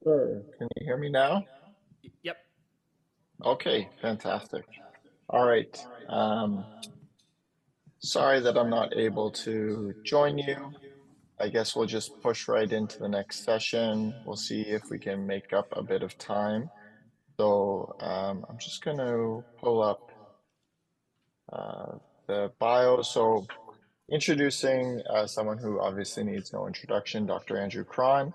Sure. Can you hear me now? Yep. Okay, fantastic. All right. Sorry that I'm not able to join you. I guess we'll just push right into the next session. We'll see if we can make up a bit of time. So I'm just going to pull up uh, the bio. So introducing someone who obviously needs no introduction, Dr. Andrew Krahn,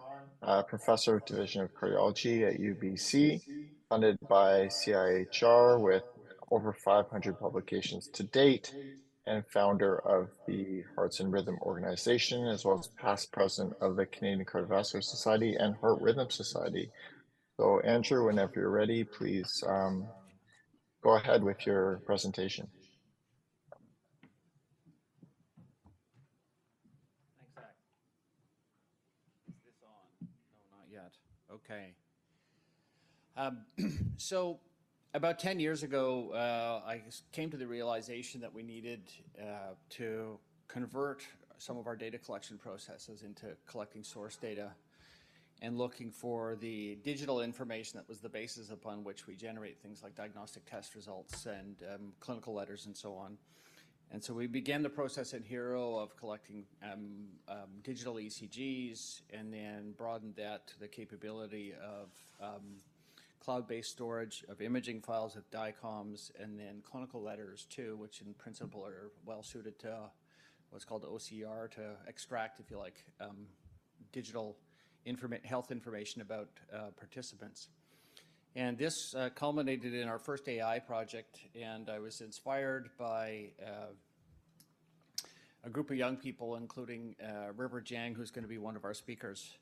professor of Division of Cardiology at UBC, funded by CIHR with over 500 publications to date, and founder of the Hearts and Rhythm Organization, as well as past president of the Canadian Cardiovascular Society and Heart Rhythm Society. So, Andrew, whenever you're ready, please go ahead with your presentation. Thanks, Zach. Is this on? No, not yet. Okay. So about 10 years ago, I came to the realization that we needed to convert some of our data collection processes into collecting source data and looking for the digital information that was the basis upon which we generate things like diagnostic test results and clinical letters and so on. And so we began the process at HiRO of collecting digital ECGs and then broadened that to the capability of cloud-based storage of imaging files with DICOMs and then clinical letters too, which in principle are well suited to what's called OCR to extract, if you like, digital health information about participants. And this culminated in our first AI project, and I was inspired by a group of young people, including Jiang, who's going to be one of our speakers,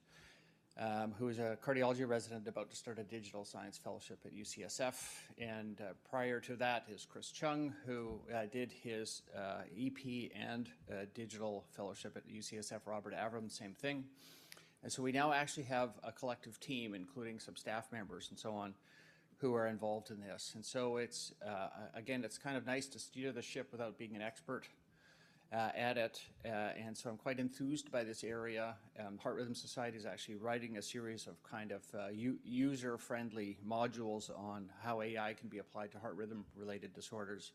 who is a cardiology resident about to start a digital science fellowship at UCSF. And prior to that is Cheung, who did his EP and digital fellowship at UCSF. Robert Avram, same thing. And so we now actually have a collective team, including some staff members and so on, who are involved in this. And so it's, again, it's kind of nice to steer the ship without being an expert at it. And so I'm quite enthused by this area. Heart Rhythm Society is actually writing a series of kind of user-friendly modules on how AI can be applied to heart rhythm-related disorders.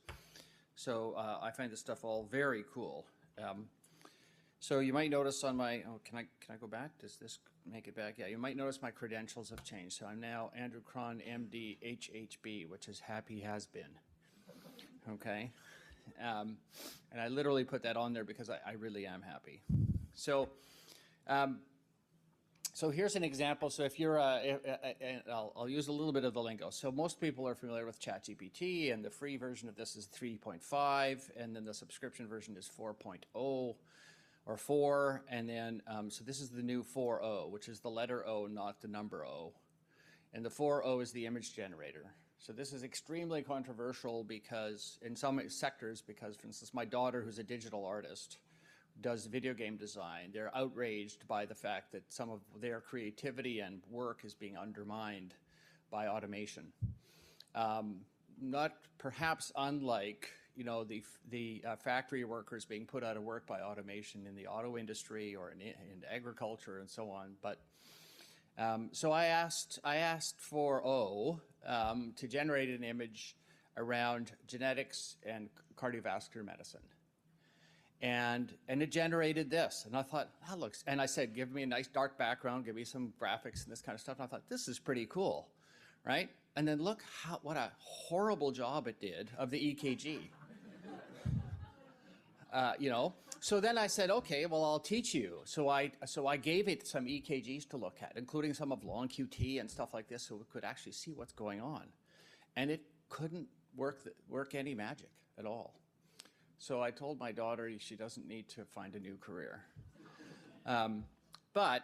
So I find this stuff all very cool. So you might notice on my, can I go back? Does this make it back? Yeah, you might notice my credentials have changed. So I'm now Andrew Krahn, MD, HHB, which is happy has been. Okay. And I literally put that on there because I really am happy. So, so here's an example. So if you're, I'll use a little bit of the lingo. So most people are familiar with ChatGPT, and the free version of this is 3.5, and then the subscription version is 4.0. Or 4, and then, so this is the new 4.0, which is the letter O, not the number O. And the 4.0 is the image generator. So this is extremely controversial because, in some sectors, because, for instance, my daughter, who's a digital artist, does video game design. They're outraged by the fact that some of their creativity and work is being undermined by automation. Not perhaps unlike the factory workers being put out of work by automation in the auto industry or in agriculture and so on. But so I asked for to generate an image around genetics and cardiovascular medicine. And it generated this. And I thought, that looks, and I said, give me a nice dark background, give me some graphics and this kind of stuff. And I thought, this is pretty cool, right? And then look what a horrible job it did of the EKG. So then I said, okay, well, I'll teach you. So I gave it some EKGs to look at, including some of long QT and stuff like this, so we could actually see what's going on. And it couldn't work any magic at all. So I told my daughter she doesn't need to find a new career. But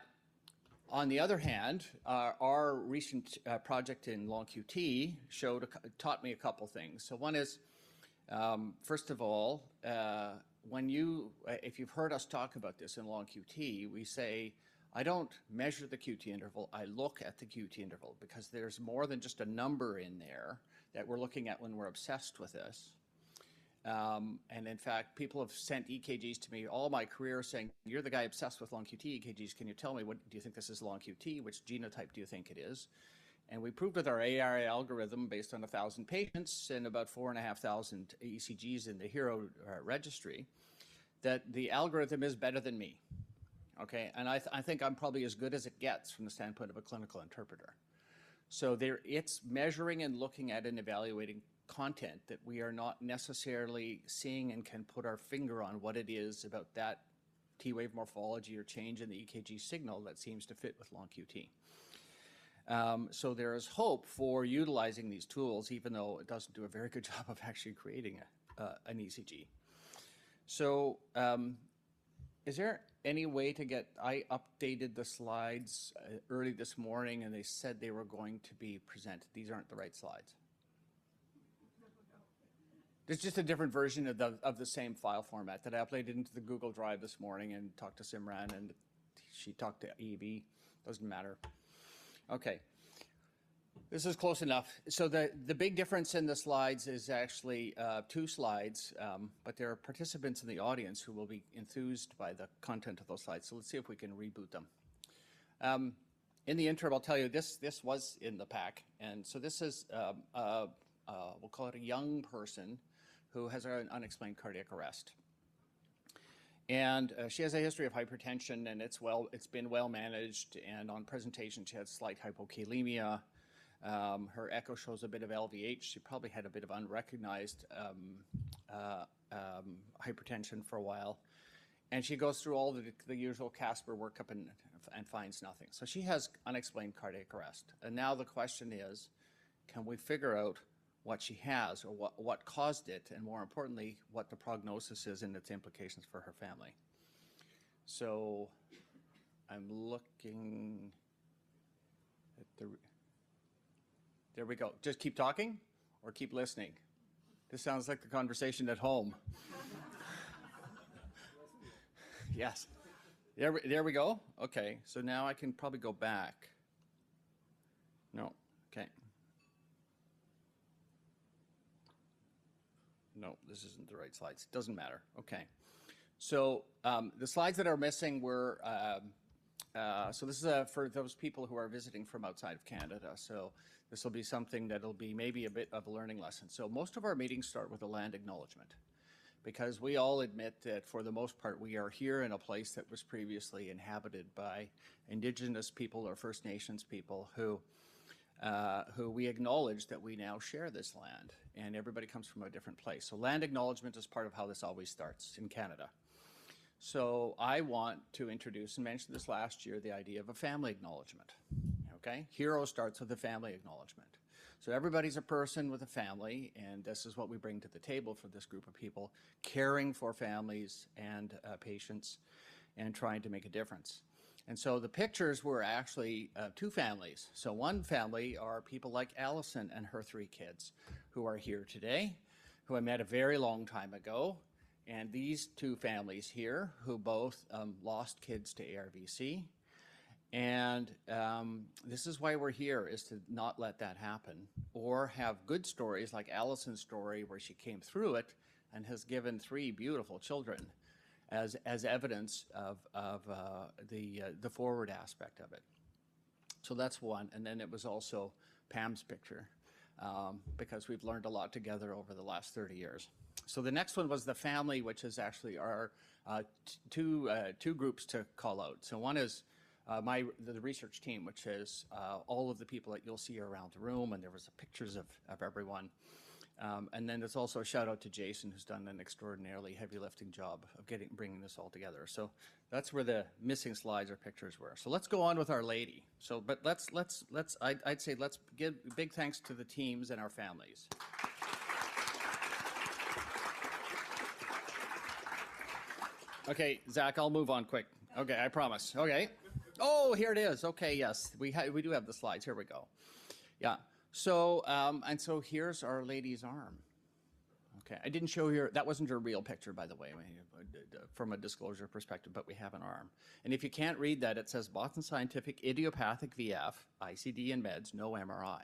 on the other hand, our recent project in long QT taught me a couple things. So one is, first of all, if you've heard us talk about this in long QT, we say, I don't measure the QT interval, I look at the QT interval, because there's more than just a number in there that we're looking at when we're obsessed with this. And in fact, people have sent EKGs to me all my career saying, you're the guy obsessed with long QT EKGs. Can you tell me, what do you think this is long QT? Which genotype do you think it is? And we proved with our AI algorithm based on 1,000 patients and about 4,500 ECGs in the HiRO registry that the algorithm is better than me. Okay, and I think I'm probably as good as it gets from the standpoint of a clinical interpreter. So it's measuring and looking at and evaluating content that we are not necessarily seeing and can put our finger on what it is about that T-wave morphology or change in the EKG signal that seems to fit with long QT. So there is hope for utilizing these tools, even though it doesn't do a very good job of actually creating an ECG. So is there any way to get, I updated the slides early this morning and they said they were going to be presented. These aren't the right slides. There's just a different version of the same file format that I uploaded into the Google Drive this morning and talked to Simran and she talked to EB. Doesn't matter. Okay. This is close enough. So the big difference in the slides is actually 2 slides, but there are participants in the audience who will be enthused by the content of those slides. So let's see if we can reboot them. In the interim, I'll tell you, this was in the pack. And so this is, we'll call it a young person who has an unexplained cardiac arrest. And she has a history of hypertension, and it's been well managed. And on presentation, she had slight hypokalemia. Her echo shows a bit of LVH. She probably had a bit of unrecognized hypertension for a while. And she goes through all the usual Casper workup and finds nothing. So she has unexplained cardiac arrest. And now the question is, can we figure out what she has, or what caused it, and more importantly, what the prognosis is and its implications for her family? So I'm looking at there we go. Just keep talking or keep listening. This sounds like the conversation at home. Yes. There we go. Okay, so now I can probably go back. No, okay. No, this isn't the right slides. Doesn't matter. Okay. So the slides that are missing were, so this is for those people who are visiting from outside of Canada. So this will be something that'll be maybe a bit of a learning lesson. So most of our meetings start with a land acknowledgement, because we all admit that for the most part, we are here in a place that was previously inhabited by Indigenous people or First Nations people who we acknowledge that we now share this land, and everybody comes from a different place. So land acknowledgement is part of how this always starts in Canada. So I want to introduce, and mentioned this last year, the idea of a family acknowledgement. Okay, HiRO starts with a family acknowledgement. So everybody's a person with a family, and this is what we bring to the table for this group of people, caring for families and patients and trying to make a difference. And so the pictures were actually 2 families. So one family are people like Allison and her 3 kids who are here today, who I met a very long time ago. And these 2 families here who both lost kids to ARVC. And this is why we're here, is to not let that happen, or have good stories like Allison's story where she came through it and has given 3 beautiful children as evidence of the forward aspect of it. So that's one. And then it was also Pam's picture, because we've learned a lot together over the last 30 years. So the next one was the family, which is actually our two groups to call out. So one is the research team, which is all of the people that you'll see around the room, and there was pictures of everyone. And then there's also a shout out to Jason, who's done an extraordinarily heavy lifting job of bringing this all together. So that's where the missing slides or pictures were. So let's go on with Our Lady. So, but I'd say let's give big thanks to the teams and our families. Okay, Zach, I'll move on quick. Okay, I promise. Okay. Oh, here it is. Okay, yes, we do have the slides. Here we go. Yeah. So, and so here's Our Lady's arm. Okay, I didn't show you, that wasn't her real picture, by the way, from a disclosure perspective, but we have an arm. And if you can't read that, it says Boston Scientific Idiopathic VF, ICD and meds, no MRI.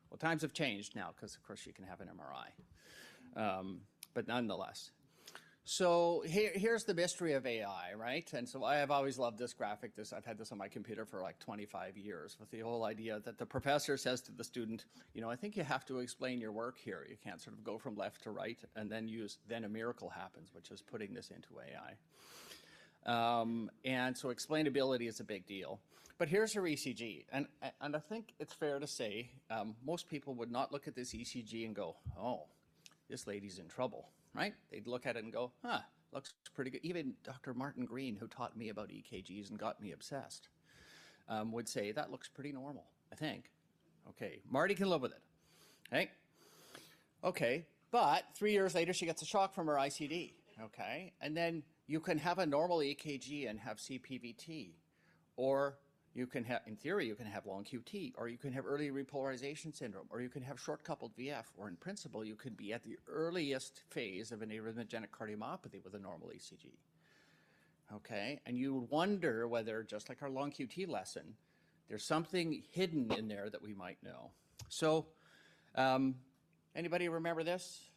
Well, times have changed now, because of course you can have an MRI. but nonetheless. So here's the mystery of AI, right? And so I have always loved this graphic. I've had this on my computer for like 25 years, with the whole idea that the professor says to the student, you know, I think you have to explain your work here. You can't sort of go from left to right and then a miracle happens, which is putting this into AI. And so explainability is a big deal. But here's her ECG. And I think it's fair to say most people would not look at this ECG and go, oh, this lady's in trouble, right? They'd look at it and go, huh, looks pretty good. Even Dr. Martin Green, who taught me about EKGs and got me obsessed, would say, that looks pretty normal, I think. Okay, Marty can live with it, okay? Okay, but 3 years later, she gets a shock from her ICD, okay? And then you can have a normal EKG and have CPVT, or you can have, in theory, you can have long QT, or you can have early repolarization syndrome, or you can have short coupled VF, or in principle, you could be at the earliest phase of an arrhythmogenic cardiomyopathy with a normal ECG. Okay, and you wonder whether, just like our long QT lesson, there's something hidden in there that we might know. So, anybody remember this?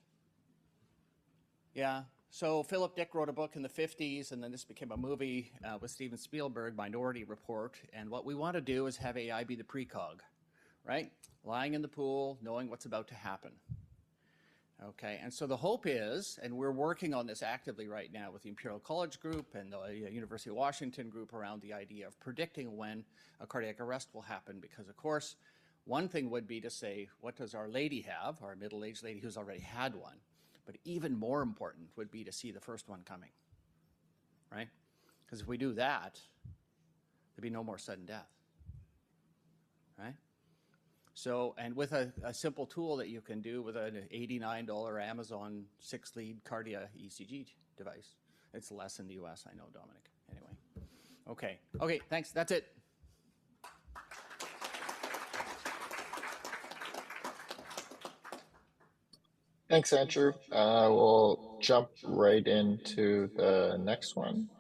Yeah. So Philip Dick wrote a book in the 50s, and then this became a movie with Steven Spielberg, Minority Report. And what we want to do is have AI be the precog, right? Lying in the pool, knowing what's about to happen. Okay, and so the hope is, and we're working on this actively right now with the Imperial College group and the University of Washington group around the idea of predicting when a cardiac arrest will happen. Because, of course, one thing would be to say, what does our lady have, our middle-aged lady who's already had one? But even more important would be to see the first one coming, right? Because if we do that, there'd be no more sudden death, right? So, and with a simple tool that you can do with an $89 Amazon 6-lead Cardia ECG device. It's less in the US, I know, Dominic. Anyway, okay, thanks, that's it. Thanks, Andrew. We'll jump right into the next one,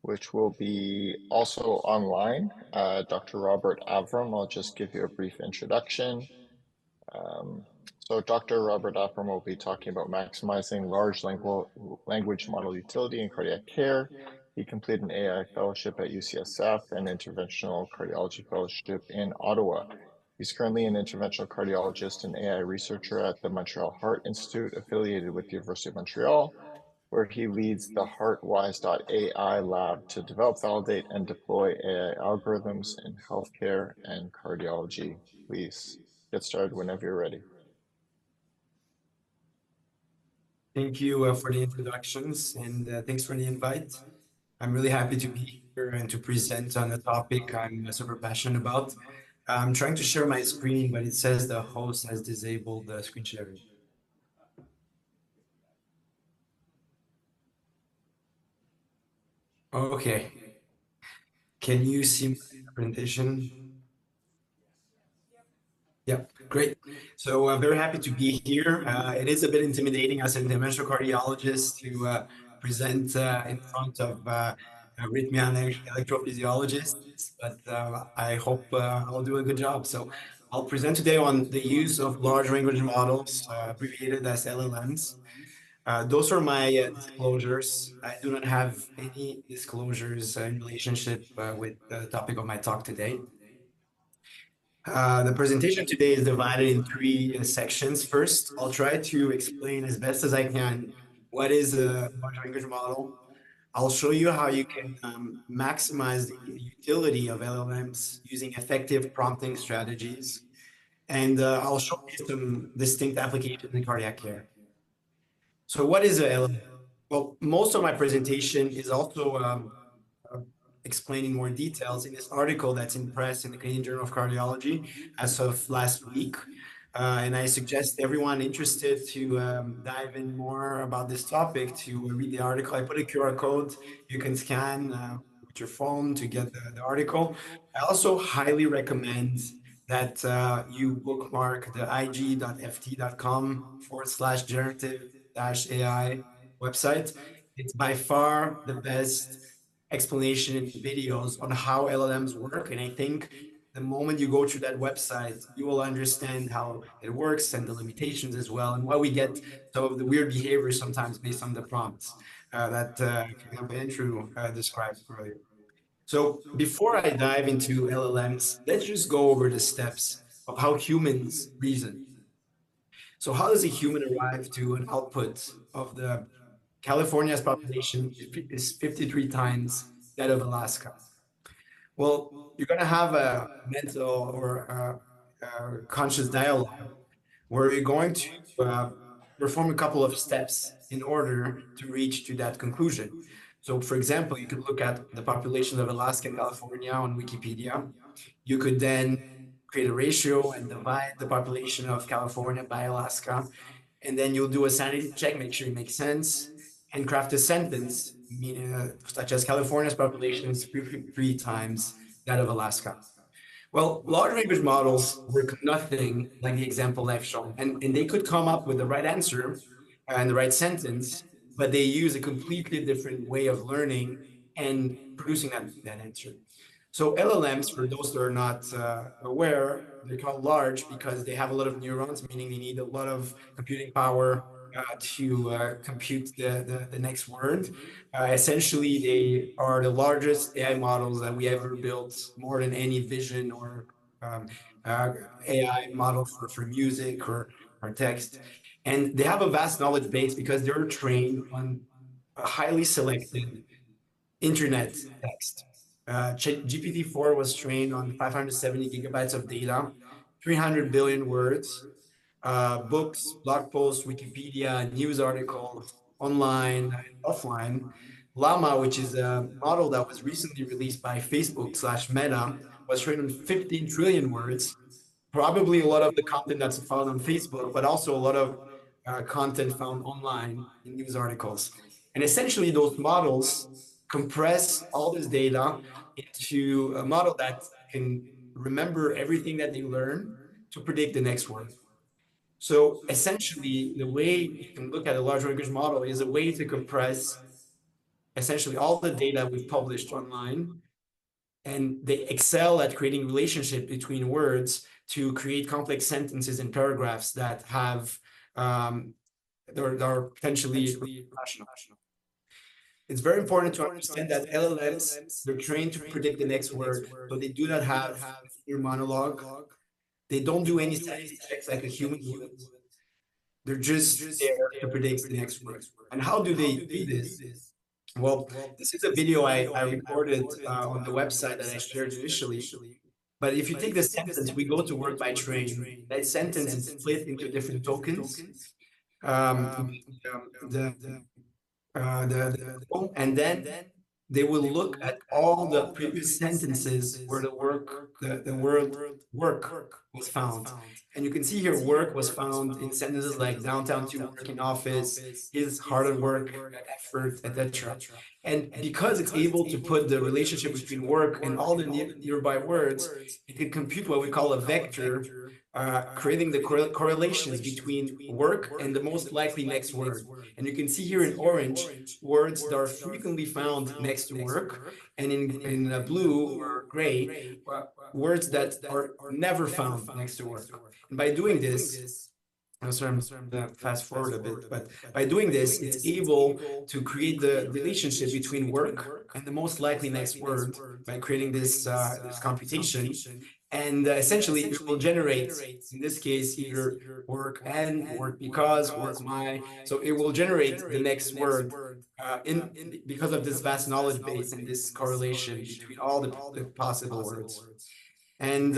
which will be also online. Dr. Robert Avram, I'll just give you a brief introduction. So Dr. Robert Avram will be talking about maximizing large language model utility in cardiac care. He completed an AI fellowship at UCSF and interventional cardiology fellowship in Ottawa. He's currently an interventional cardiologist and AI researcher at the Montreal Heart Institute, affiliated with the University of Montreal, where he leads the HeartWise.ai lab to develop, validate, and deploy AI algorithms in healthcare and cardiology. Please get started whenever you're ready. Thank you for the introductions, and thanks for the invite. I'm really happy to be here and to present on a topic I'm super passionate about. I'm trying to share my screen, but it says the host has disabled the screen sharing. Okay. Can you see my presentation? Yeah, great. So I'm very happy to be here. It is a bit intimidating as an interventional cardiologist to present in front of arrhythmia and electrophysiologists, but I hope I'll do a good job. So I'll present today on the use of large language models, abbreviated as LLMs. Those are my disclosures. I do not have any disclosures in relationship with the topic of my talk today. The presentation today is divided in three sections. First, I'll try to explain as best as I can what is a large language model. I'll show you how you can maximize the utility of LLMs using effective prompting strategies. And I'll show you some distinct applications in cardiac care. So what is a LLM? Well, most of my presentation is also explaining more details in this article that's in press in the Canadian Journal of Cardiology as of last week. And I suggest everyone interested to dive in more about this topic to read the article. I put a QR code you can scan with your phone to get the article. I also highly recommend that you bookmark the ig.ft.com/generative-AI website. It's by far the best explanation in videos on how LLMs work. And I think the moment you go through that website, you will understand how it works and the limitations as well, and why we get some of the weird behaviors sometimes based on the prompts that Andrew described earlier. So before I dive into LLMs, let's just go over the steps of how humans reason. So how does a human arrive to an output of the California's population is 53 times that of Alaska? Well, you're going to have a mental or a conscious dialogue where you're going to perform a couple of steps in order to reach to that conclusion. So, for example, you could look at the population of Alaska and California on Wikipedia. You could then create a ratio and divide the population of California by Alaska. And then you'll do a sanity check, make sure it makes sense, and craft a sentence, such as California's population is 3 times that of Alaska. Well, large language models work nothing like the example I've shown, and they could come up with the right answer and the right sentence, but they use a completely different way of learning and producing that answer. So LLMs, for those that are not aware, they're called large because they have a lot of neurons, meaning they need a lot of computing power to compute the next word. Essentially, they are the largest AI models that we ever built, more than any vision or AI model for music or text. And they have a vast knowledge base because they're trained on a highly selected internet text. GPT-4 was trained on 570 gigabytes of data, 300 billion words, books, blog posts, Wikipedia, news articles, online and offline. Llama, which is a model that was recently released by Facebook/Meta, was trained on 15 trillion words, probably a lot of the content that's found on Facebook, but also a lot of content found online in news articles. And essentially, those models compress all this data into a model that can remember everything that they learn to predict the next word. So essentially, the way you can look at a large language model is a way to compress essentially all the data we've published online, and they excel at creating relationship between words to create complex sentences and paragraphs that have that are potentially rational. It's very important to understand that LLMs, they're trained to predict the next word, so they do not have your monologue. They don't do any sanity checks like a human would. They're just there to predict the next word. And how do they do this? Well, this is a video I recorded on the website that I shared initially. But if you take the sentence, we go to work by train. That sentence is split into different tokens. And then they will look at all the previous sentences where the word work was found. And you can see here work was found in sentences like downtown to work in office, is hard at work, effort, etc. And because it's able to put the relationship between work and all the nearby words, it can compute what we call a vector, creating the correlations between work and the most likely next word. And you can see here in orange, words that are frequently found next to work, and in blue or gray, words that are never found next to work. And by doing this, I'm sorry, I'm going to fast forward a bit, but by doing this, it's able to create the relationship between work and the most likely next word by creating this computation. And essentially, it will generate, in this case, either work and work because, work my. So it will generate the next word because of this vast knowledge base and this correlation between all the possible words. And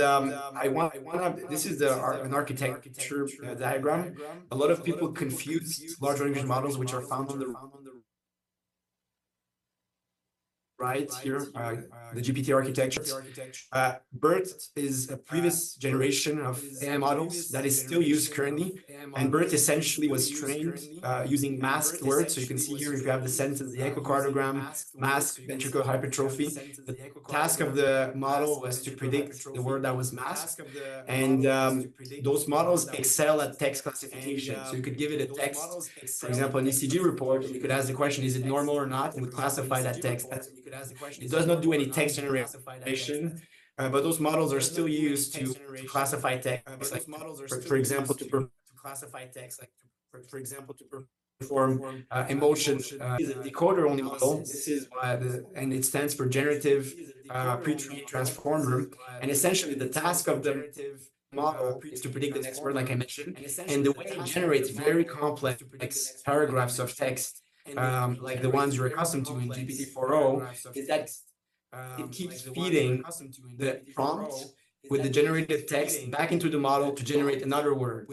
this is an architecture diagram. A lot of people confuse large language models, which are found on the right here, the GPT architecture. BERT is a previous generation of AI models that is still used currently. And BERT essentially was trained using masked words. So you can see here, if you have the sentence, the echocardiogram, masked ventricular hypertrophy. The task of the model was to predict the word that was masked. And those models excel at text classification. So you could give it a text, for example, an ECG report, and you could ask the question, is it normal or not? And would classify that text. It does not do any text generation. but those models are still used to classify text, like for example, to perform emotion. Is a decoder-only model. This is why and it stands for generative pre-trained transformer. And essentially, the task of the model is to predict the next word, like I mentioned. And the way it generates very complex paragraphs of text, like the ones you're accustomed to in GPT-4o, is that it keeps feeding the prompt with the generated text back into the model to generate another word.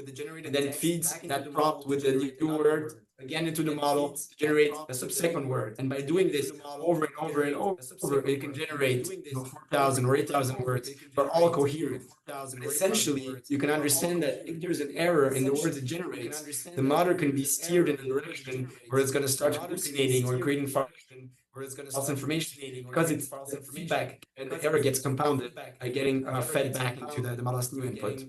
And then it feeds that prompt with the new word again into the model to generate a subsequent word. And by doing this over and over and over, it can generate 4,000 or 8,000 words, but all coherent. And essentially, you can understand that if there's an error in the words it generates, the model can be steered in a direction where it's going to start hallucinating or creating false information because it's the feedback and the error gets compounded by getting fed back into the model's new input.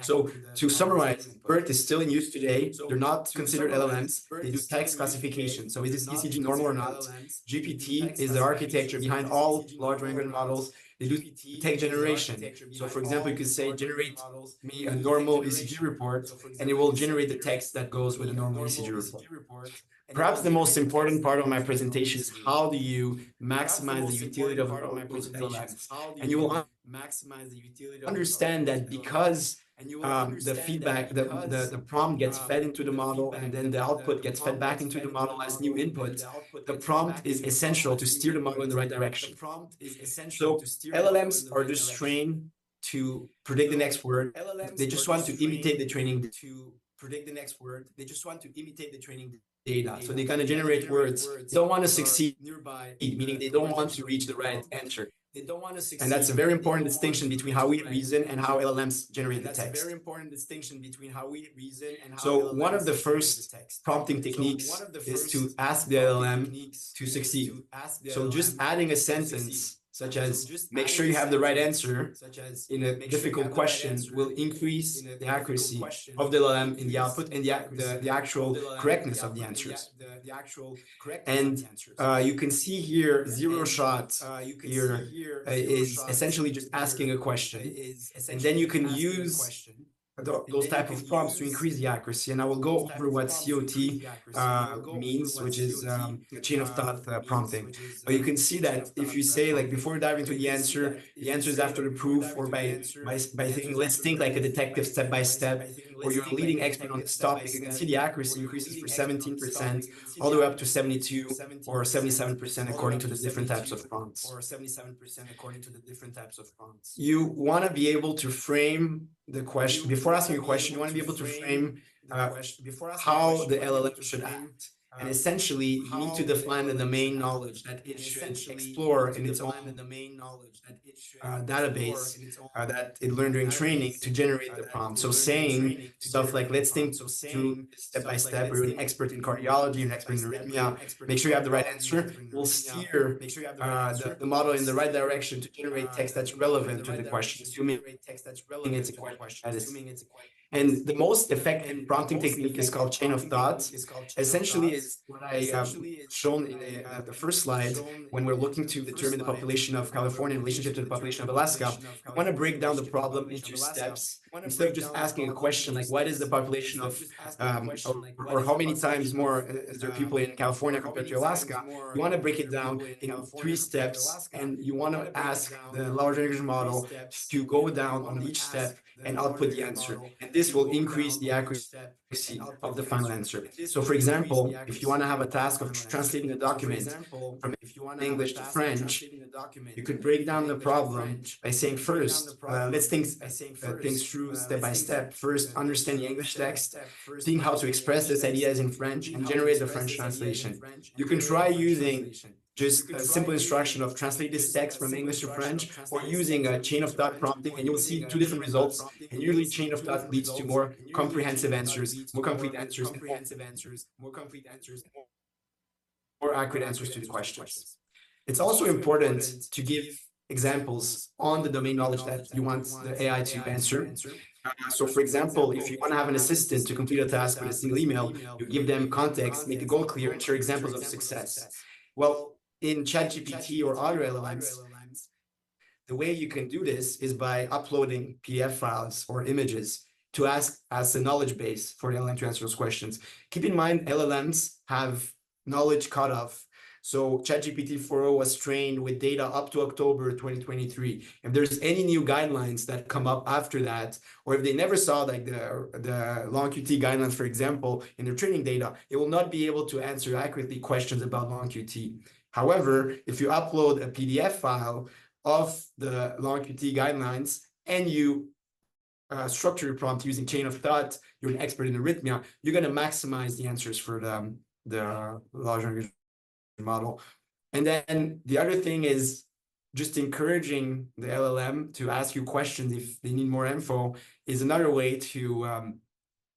So to summarize, BERT is still in use today. They're not considered LLMs. They do text classification. So is this ECG normal or not? GPT is the architecture behind all large language models. They do text generation. So for example, you could say, generate me a normal ECG report, and it will generate the text that goes with a normal ECG report. Perhaps the most important part of my presentation is how do you maximize the utility of those LLMs. And you will understand that because the feedback, the prompt gets fed into the model, and then the output gets fed back into the model as new input, the prompt is essential to steer the model in the right direction. So LLMs are just trained to predict the next word. They just want to imitate the training data. So they're going to generate words. They don't want to succeed, meaning they don't want to reach the right answer. And that's a very important distinction between how we reason and how LLMs generate the text. So one of the first prompting techniques is to ask the LLM to succeed. So just adding a sentence such as make sure you have the right answer in a difficult question will increase the accuracy of the LLM in the output and the actual correctness of the answers. And you can see here, zero shot here is essentially just asking a question. And then you can use those type of prompts to increase the accuracy. And I will go over what COT means, which is chain of thought prompting. But you can see that if you say, like, before diving into the answer is after the proof, or by thinking, let's think like a detective step by step, or you're a leading expert on this topic, you can see the accuracy increases for 17%, all the way up to 72 or 77% according to the different types of prompts. You want to be able to frame the question. Before asking a question, you want to be able to frame how the LLM should act. And essentially, you need to define the domain knowledge that it should explore in its own database that it learned during training to generate the prompt. So saying stuff like, let's think through step by step, or you're an expert in cardiology, you're an expert in arrhythmia, make sure you have the right answer, will steer the model in the right direction to generate text that's relevant to the question, assuming it's a question. And the most effective prompting technique is called chain of thought. Essentially, is what I have shown in the first slide. When we're looking to determine the population of California in relationship to the population of Alaska, we want to break down the problem into steps. Instead of just asking a question like, what is the population of, or how many times more is there people in California compared to Alaska? You want to break it down in 3 steps, and you want to ask the large language model to go down on each step and output the answer. And this will increase the accuracy of the final answer. So for example, if you want to have a task of translating a document from English to French, you could break down the problem by saying, first, let's think things through step by step. First, understand the English text, think how to express these ideas in French, and generate the French translation. You can try using just a simple instruction of translate this text from English to French, or using a chain of thought prompting, and you'll see 2 different results. And usually chain of thought leads to more comprehensive answers, more complete answers, more accurate answers to the questions. It's also important to give examples on the domain knowledge that you want the AI to answer. So for example, if you want to have an assistant to complete a task with a single email, you give them context, make the goal clear, and share examples of success. Well, in ChatGPT or other LLMs, the way you can do this is by uploading PDF files or images to ask as a knowledge base for the LLM to answer those questions. Keep in mind, LLMs have knowledge cutoff. So ChatGPT 4o was trained with data up to October 2023. If there's any new guidelines that come up after that, or if they never saw like the long QT guidelines, for example, in their training data, it will not be able to answer accurately questions about long QT. However, if you upload a PDF file of the long QT guidelines and you structure your prompt using chain of thought, you're an expert in arrhythmia, you're going to maximize the answers for the large language model. And then the other thing is just encouraging the LLM to ask you questions if they need more info is another way to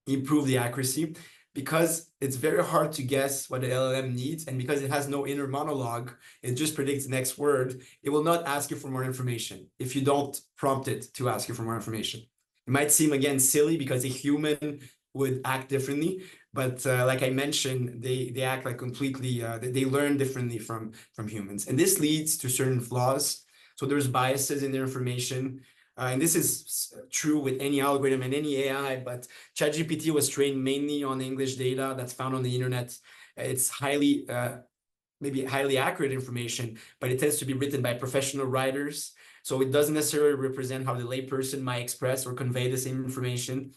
improve the accuracy, because it's very hard to guess what the LLM needs, and because it has no inner monologue, it just predicts the next word. It will not ask you for more information if you don't prompt it to ask you for more information. It might seem, again, silly because a human would act differently, but like I mentioned, they act like completely, they learn differently from humans. And this leads to certain flaws. So there's biases in their information. And this is true with any algorithm and any AI, but ChatGPT was trained mainly on English data that's found on the internet. It's highly, maybe highly accurate information, but it tends to be written by professional writers. So it doesn't necessarily represent how the layperson might express or convey the same information.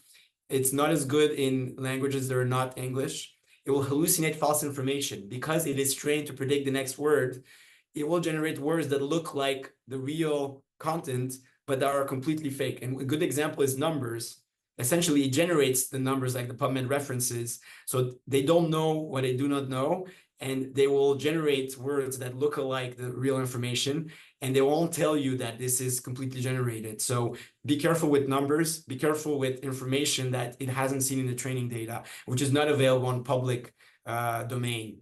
It's not as good in languages that are not English. It will hallucinate false information because it is trained to predict the next word. It will generate words that look like the real content, but that are completely fake. And a good example is numbers. Essentially, it generates the numbers like the PubMed references. So they don't know what they do not know, and they will generate words that look alike the real information, and they won't tell you that this is completely generated. So be careful with numbers, be careful with information that it hasn't seen in the training data, which is not available on public domain.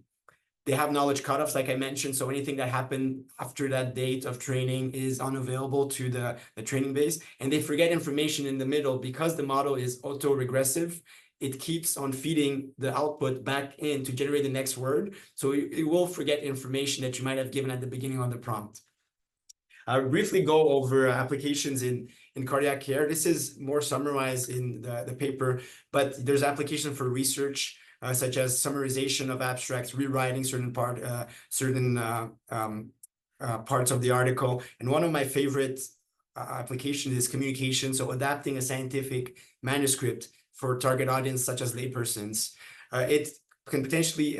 They have knowledge cutoffs, like I mentioned, so anything that happened after that date of training is unavailable to the training base, and they forget information in the middle because the model is auto-regressive. It keeps on feeding the output back in to generate the next word, so it will forget information that you might have given at the beginning of the prompt. I'll briefly go over applications in cardiac care. This is more summarized in the paper, but there's application for research, such as summarization of abstracts, rewriting certain parts of the article. And one of my favorite applications is communication, so adapting a scientific manuscript for target audience, such as laypersons. It can potentially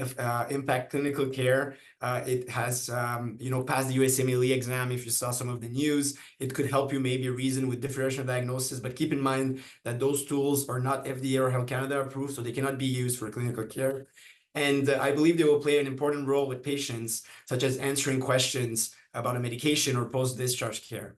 impact clinical care. It has, passed the USMLE exam. If you saw some of the news, it could help you maybe reason with differential diagnosis, but keep in mind that those tools are not FDA or Health Canada approved, so they cannot be used for clinical care. And I believe they will play an important role with patients, such as answering questions about a medication or post-discharge care.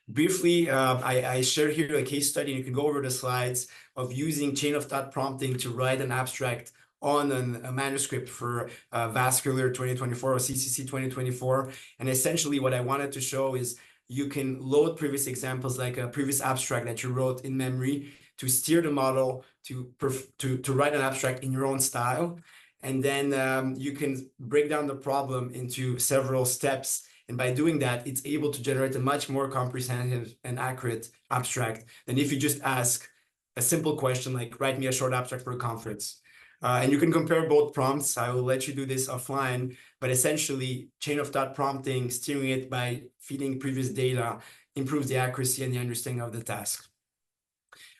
Briefly, I share here a case study, and you can go over the slides, of using chain of thought prompting to write an abstract on a manuscript for Vascular 2024 or CCC 2024. And essentially what I wanted to show is you can load previous examples, like a previous abstract that you wrote in memory, to steer the model to write an abstract in your own style. And then you can break down the problem into several steps. And by doing that, it's able to generate a much more comprehensive and accurate abstract than if you just ask a simple question like, write me a short abstract for a conference. And you can compare both prompts. I will let you do this offline, but essentially chain of thought prompting, steering it by feeding previous data, improves the accuracy and the understanding of the task.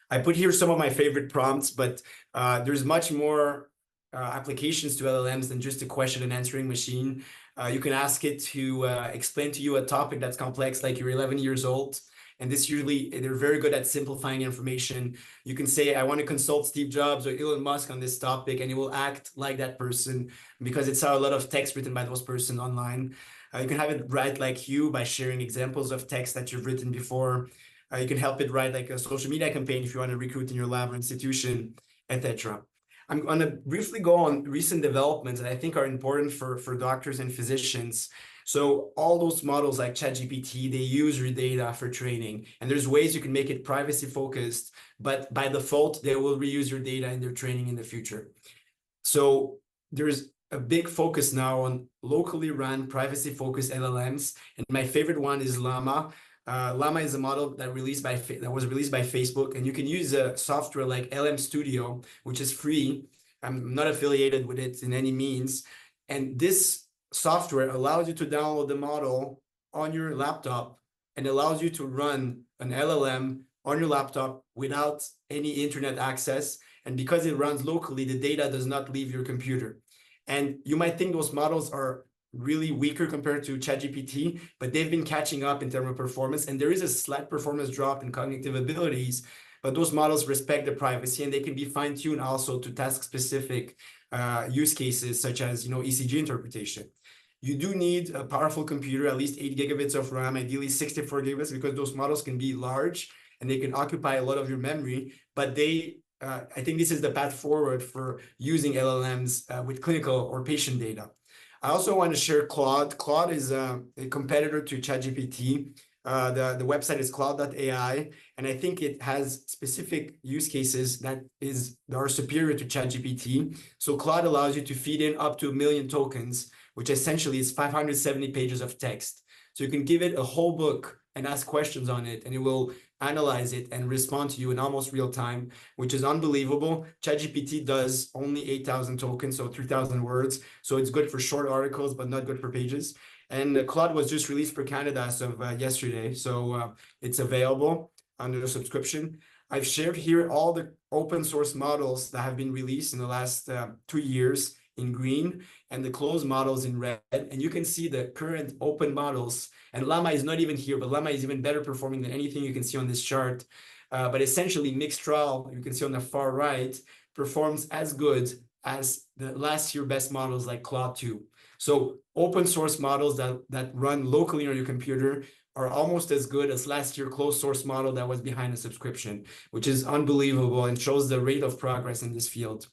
I put here some of my favorite prompts, but there's much more applications to LLMs than just a question and answering machine. You can ask it to explain to you a topic that's complex, like you're 11 years old. And this usually, they're very good at simplifying information. You can say, I want to consult Steve Jobs or Elon Musk on this topic, and it will act like that person because it saw a lot of text written by those persons online. You can have it write like you by sharing examples of text that you've written before. You can help it write like a social media campaign if you want to recruit in your lab or institution, etc. I'm going to briefly go on recent developments that I think are important for doctors and physicians. So all those models like ChatGPT, they use your data for training. And there's ways you can make it privacy focused, but by default, they will reuse your data in their training in the future. So there's a big focus now on locally run, privacy-focused LLMs, and my favorite one is Llama. Llama is a model that was released by Facebook, and you can use a software like LM Studio, which is free. I'm not affiliated with it in any means, and this software allows you to download the model on your laptop and allows you to run an LLM on your laptop without any internet access. And because it runs locally, the data does not leave your computer. And you might think those models are really weaker compared to ChatGPT, but they've been catching up in terms of performance. And there is a slight performance drop in cognitive abilities, but those models respect the privacy and they can be fine-tuned also to task-specific use cases, such as ECG interpretation. You do need a powerful computer, at least 8 gigabits of RAM, ideally 64 gigabits, because those models can be large and they can occupy a lot of your memory, but I think this is the path forward for using LLMs with clinical or patient data. I also want to share Claude. Claude is a competitor to ChatGPT. The website is claude.ai, and I think it has specific use cases that are superior to ChatGPT. So Claude allows you to feed in up to 1 million tokens, which essentially is 570 pages of text. So you can give it a whole book and ask questions on it, and it will analyze it and respond to you in almost real time, which is unbelievable. ChatGPT does only 8,000 tokens, so 3,000 words. So it's good for short articles, but not good for pages. And Claude was just released for Canada as of yesterday. So it's available under the subscription. I've shared here all the open source models that have been released in the last 2 years in green and the closed models in red. And you can see the current open models. And Llama is not even here, but Llama is even better performing than anything you can see on this chart. But essentially, Mixtral, you can see on the far right, performs as good as the last year best models like Claude 2. So open source models that run locally on your computer are almost as good as last year closed source model that was behind a subscription, which is unbelievable and shows the rate of progress in this field.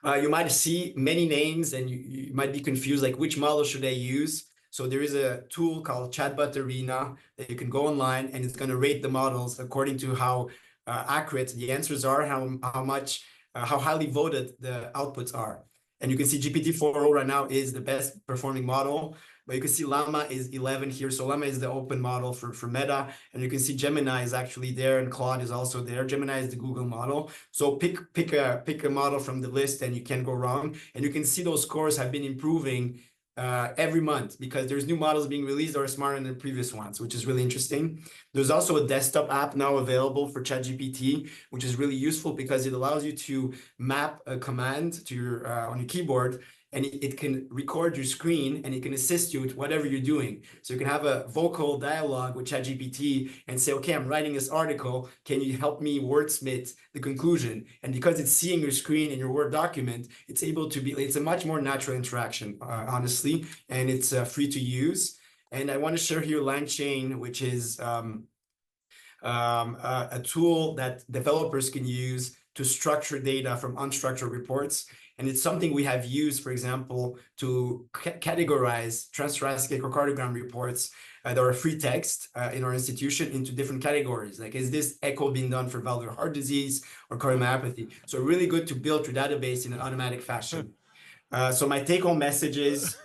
You might see many names and you might be confused, like which model should I use? So there is a tool called Chatbot Arena that you can go online and it's going to rate the models according to how accurate the answers are, how highly voted the outputs are. And you can see GPT-4o right now is the best performing model, but you can see Llama is 11 here. So Llama is the open model for Meta. And you can see Gemini is actually there and Claude is also there. Gemini is the Google model. So pick a model from the list and you can't go wrong. And you can see those scores have been improving every month because there's new models being released that are smarter than the previous ones, which is really interesting. There's also a desktop app now available for ChatGPT, which is really useful because it allows you to map a command to your on your keyboard, and it can record your screen and it can assist you with whatever you're doing. So you can have a vocal dialogue with ChatGPT and say, okay, I'm writing this article. Can you help me wordsmith the conclusion? And because it's seeing your screen in your Word document, it's a much more natural interaction, honestly, and it's free to use. And I want to share here LangChain, which is a tool that developers can use to structure data from unstructured reports. And it's something we have used, for example, to categorize transthoracic echocardiogram reports that are free text in our institution into different categories. Like, is this echo being done for valvular heart disease or cardiomyopathy? So really good to build your database in an automatic fashion. So my take-home message is,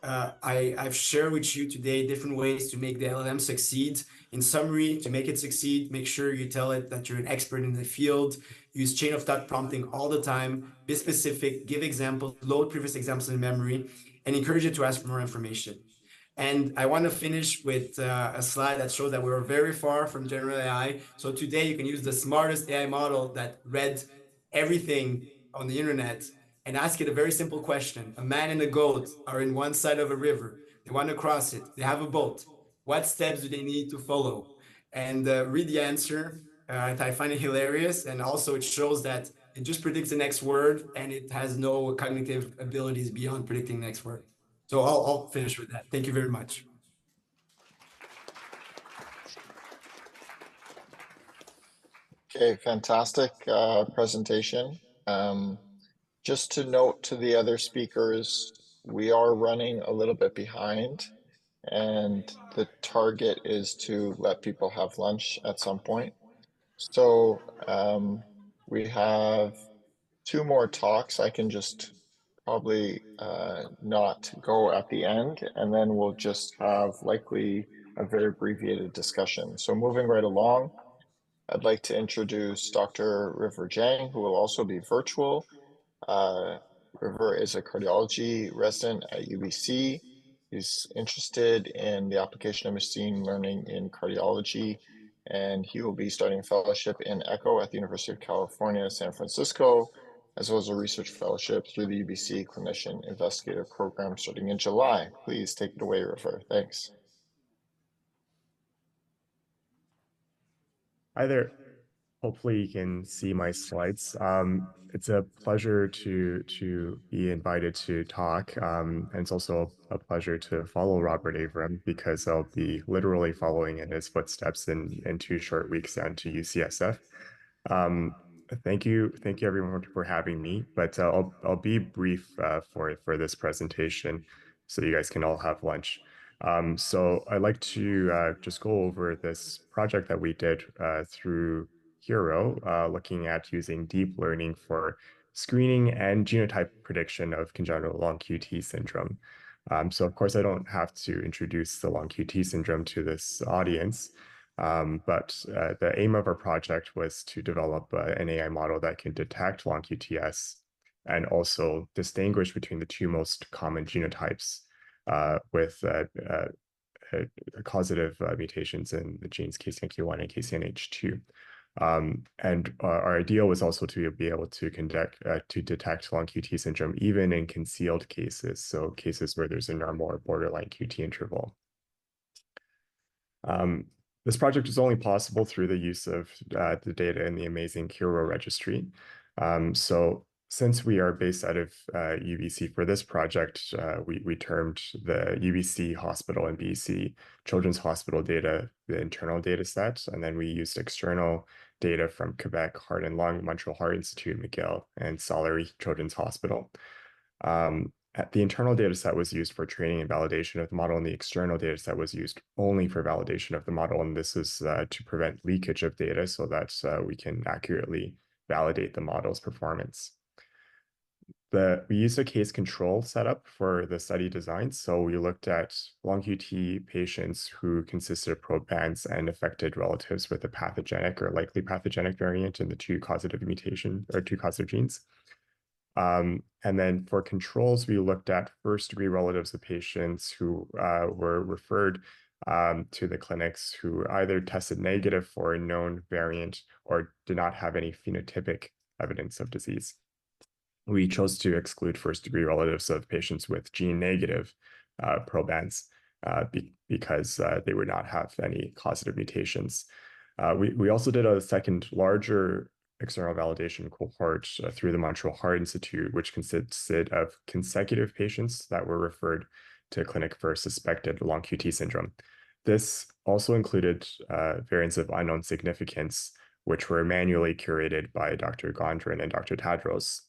I've shared with you today different ways to make the LLM succeed. In summary, to make it succeed, make sure you tell it that you're an expert in the field. Use chain of thought prompting all the time. Be specific, give examples, load previous examples in memory, and encourage it to ask for more information. And I want to finish with a slide that shows that we're very far from general AI. So today you can use the smartest AI model that read everything on the internet and ask it a very simple question. A man and a goat are in one side of a river. They want to cross it. They have a boat. What steps do they need to follow? And read the answer. I find it hilarious. And also it shows that it just predicts the next word and it has no cognitive abilities beyond predicting the next word. So I'll finish with that. Thank you very much. Okay, fantastic presentation. Just to note to the other speakers, we are running a little bit behind, and the target is to let people have lunch at some point. So we have 2 more talks. I can just probably not go at the end, and then we'll just have likely a very abbreviated discussion. So moving right along, I'd like to introduce Dr. River Jiang, who will also be virtual. River is a cardiology resident at UBC. He's interested in the application of machine learning in cardiology, and he will be starting a fellowship in ECHO at the University of California, San Francisco, as well as a research fellowship through the UBC Clinician Investigator Program starting in July. Please take it away, River. Thanks. Hi there. Hopefully you can see my slides. It's a pleasure to be invited to talk, and it's also a pleasure to follow Robert Avram because I'll be literally following in his footsteps in 2 short weeks down to UCSF. Thank you everyone for having me, but I'll be brief for this presentation so you guys can all have lunch. So I'd like to just go over this project that we did through HiRO, looking at using deep learning for screening and genotype prediction of congenital long QT syndrome. So of course, I don't have to introduce the long QT syndrome to this audience, but the aim of our project was to develop an AI model that can detect long QTS and also distinguish between the 2 most common genotypes with causative mutations in the genes KCNQ1 and KCNH2. And our ideal was also to be able to detect long QT syndrome even in concealed cases, so cases where there's a normal or borderline QT interval. This project was only possible through the use of the data in the amazing HiRO registry. So since we are based out of UBC for this project, we termed the UBC Hospital and BC Children's Hospital data the internal data set, and then we used external data from Quebec Heart and Lung, Montreal Heart Institute, McGill, and Salisbury Children's Hospital. The internal data set was used for training and validation of the model, and the external data set was used only for validation of the model. And this is to prevent leakage of data so that we can accurately validate the model's performance. We used a case control setup for the study design. So we looked at long QT patients who consisted of probe bands and affected relatives with a pathogenic or likely pathogenic variant in the 2 causative mutation or 2 causative genes. And then for controls, we looked at first-degree relatives of patients who were referred to the clinics who either tested negative for a known variant or did not have any phenotypic evidence of disease. We chose to exclude first-degree relatives of patients with gene-negative probands because they would not have any causative mutations. We also did a second larger external validation cohort through the Montreal Heart Institute, which consisted of consecutive patients that were referred to a clinic for suspected long QT syndrome. This also included variants of unknown significance, which were manually curated by Dr. Gondrin and Dr. Tadros.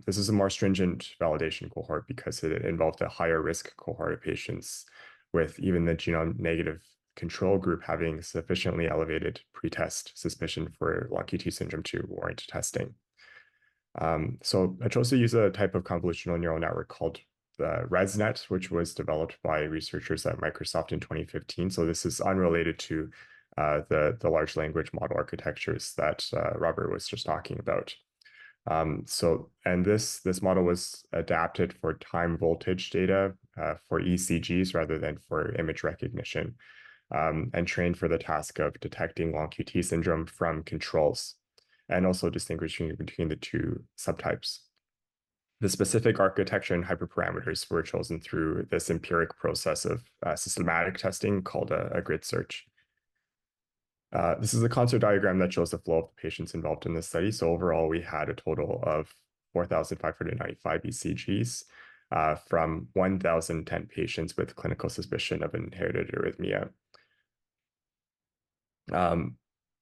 This is a more stringent validation cohort because it involved a higher risk cohort of patients, with even the genome negative control group having sufficiently elevated pretest suspicion for long QT syndrome to warrant testing. So I chose to use a type of convolutional neural network called the ResNet, which was developed by researchers at Microsoft in 2015. So this is unrelated to the large language model architectures that Robert was just talking about. This model was adapted for time voltage data for ECGs rather than for image recognition, and trained for the task of detecting long QT syndrome from controls and also distinguishing between the 2 subtypes. The specific architecture and hyperparameters were chosen through this empiric process of systematic testing called a grid search. This is a constant diagram that shows the flow of the patients involved in this study. So overall, we had a total of 4,595 ECGs from 1,010 patients with clinical suspicion of inherited arrhythmia.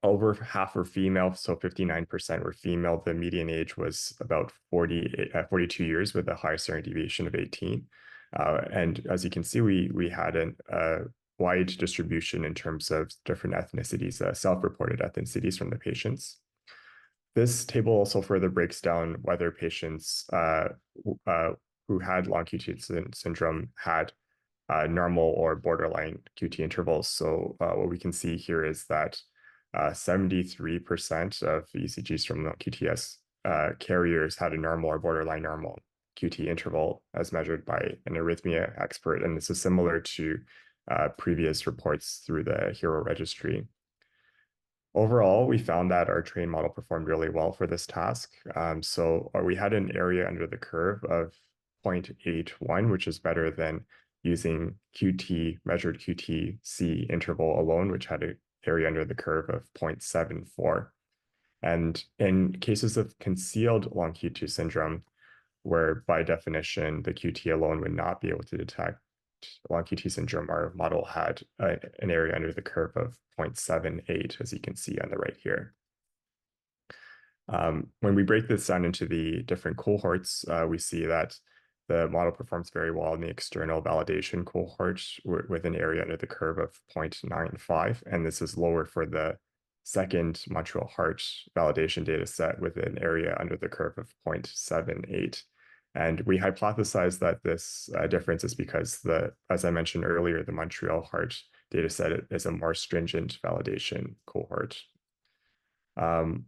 Over half were female, so 59% were female. The median age was about 42 years with a high standard deviation of 18. And as you can see, we had a wide distribution in terms of different ethnicities, self-reported ethnicities from the patients. This table also further breaks down whether patients who had long QT syndrome had normal or borderline QT intervals. So what we can see here is that 73% of ECGs from long QTS carriers had a normal or borderline normal QT interval as measured by an arrhythmia expert. And this is similar to previous reports through the HiRO registry. Overall, we found that our trained model performed really well for this task. So we had an area under the curve of 0.81, which is better than using measured QTC interval alone, which had an area under the curve of 0.74. And in cases of concealed long QT syndrome, where by definition the QT alone would not be able to detect long QT syndrome, our model had an area under the curve of 0.78, as you can see on the right here. When we break this down into the different cohorts, we see that the model performs very well in the external validation cohort with an area under the curve of 0.95, and this is lower for the second Montreal Heart validation data set with an area under the curve of 0.78. And we hypothesized that this difference is because as I mentioned earlier, the Montreal Heart dataset is a more stringent validation cohort.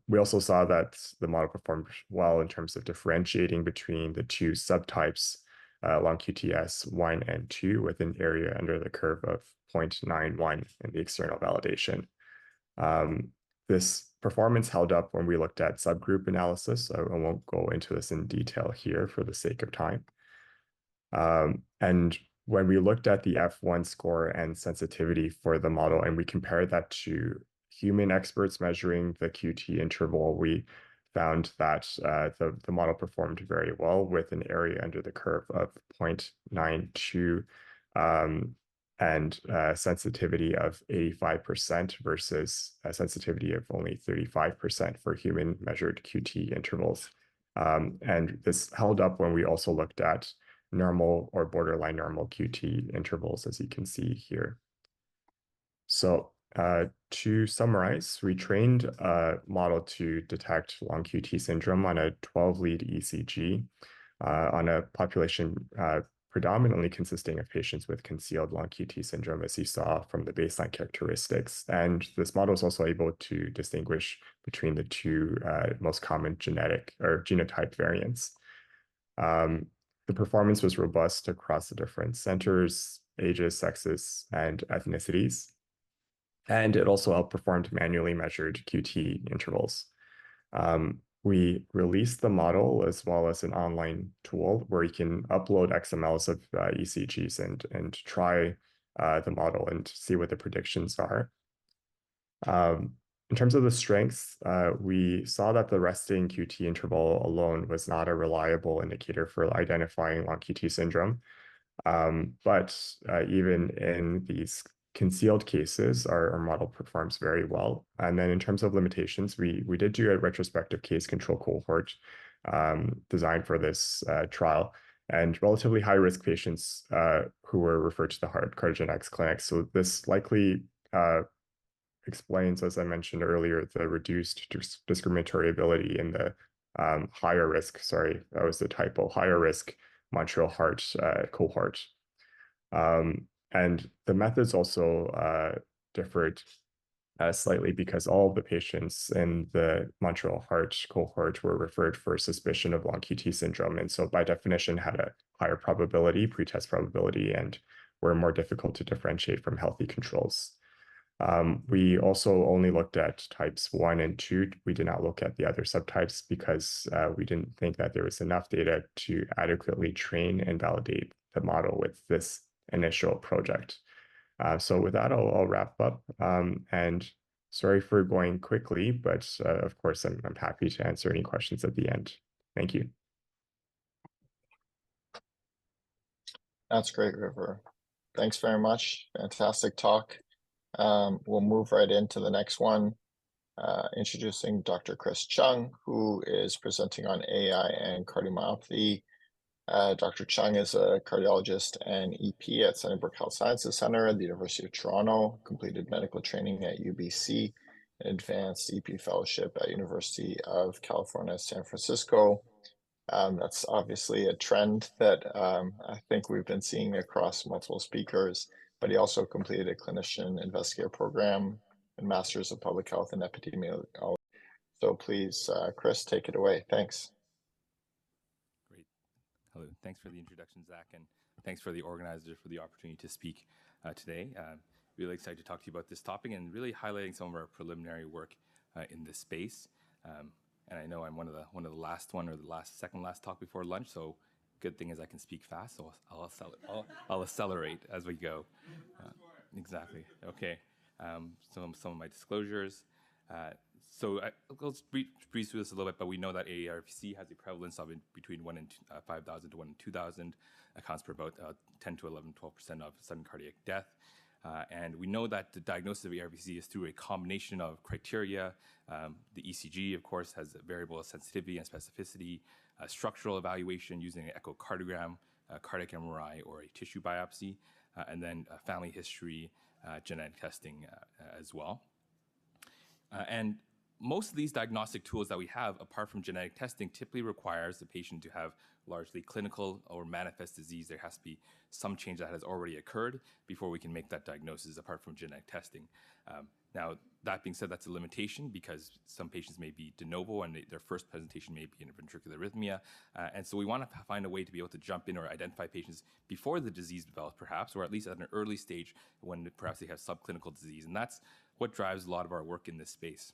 We also saw that the model performed well in terms of differentiating between the two subtypes, long QTS 1 and 2, with an area under the curve of 0.91 in the external validation. This performance held up when we looked at subgroup analysis. So I won't go into this in detail here for the sake of time. And when we looked at the F1 score and sensitivity for the model, and we compared that to human experts measuring the QT interval, we found that the model performed very well with an area under the curve of 0.92 and sensitivity of 85% versus a sensitivity of only 35% for human measured QT intervals. And this held up when we also looked at normal or borderline normal QT intervals, as you can see here. So to summarize, we trained a model to detect long QT syndrome on a 12-lead ECG on a population predominantly consisting of patients with concealed long QT syndrome, as you saw from the baseline characteristics. And this model is also able to distinguish between the two most common genetic or genotype variants. The performance was robust across the different centers, ages, sexes, and ethnicities. And it also outperformed manually measured QT intervals. We released the model as well as an online tool where you can upload XMLs of ECGs and try the model and see what the predictions are. In terms of the strengths, we saw that the resting QT interval alone was not a reliable indicator for identifying long QT syndrome. But even in these concealed cases, our model performs very well. And then in terms of limitations, we did do a retrospective case control cohort designed for this trial, and relatively high-risk patients who were referred to the cardiogenics clinic. So this likely explains, as I mentioned earlier, the reduced discriminatory ability in the higher risk, sorry, that was the typo, higher risk Montreal Heart cohort. And the methods also differed slightly because all of the patients in the Montreal Heart cohort were referred for suspicion of long QT syndrome. And so by definition had a higher probability, pretest probability, and were more difficult to differentiate from healthy controls. We also only looked at types 1 and 2. We did not look at the other subtypes because we didn't think that there was enough data to adequately train and validate the model with this initial project. So with that, I'll wrap up. And sorry for going quickly, but of course, I'm happy to answer any questions at the end. Thank you. That's great, River. Thanks very much. Fantastic talk. We'll move right into the next one, introducing Dr. Chris Cheung, who is presenting on AI and cardiomyopathy. Dr. Cheung is a cardiologist and EP at Sunnybrook Health Sciences Center at the University of Toronto, completed medical training at UBC, and advanced EP fellowship at University of California, San Francisco. That's obviously a trend that I think we've been seeing across multiple speakers, but he also completed a clinician investigator program and Masters of Public Health and Epidemiology. So please, Chris, take it away. Thanks. Great. Hello. Thanks for the introduction, Zach, and thanks for the organizers for the opportunity to speak today. Really excited to talk to you about this topic and really highlighting some of our preliminary work in this space. And I know I'm one of the last second last talk before lunch, so good thing is I can speak fast, so I'll accelerate as we go. Exactly. Okay. Some of my disclosures. So I'll breeze through this a little bit, but we know that ARVC has a prevalence of between 1 in 5,000 to 1 in 2,000, accounts for about 10 to 11, 12% of sudden cardiac death. And we know that the diagnosis of ARVC is through a combination of criteria. The ECG, of course, has a variable sensitivity and specificity, structural evaluation using an echocardiogram, cardiac MRI, or a tissue biopsy, and then family history, genetic testing as well. And most of these diagnostic tools that we have, apart from genetic testing, typically requires the patient to have largely clinical or manifest disease. There has to be some change that has already occurred before we can make that diagnosis, apart from genetic testing. Now, that being said, that's a limitation because some patients may be de novo and their first presentation may be in a ventricular arrhythmia. And so we want to find a way to be able to jump in or identify patients before the disease develops, perhaps, or at least at an early stage when perhaps they have subclinical disease. And that's what drives a lot of our work in this space.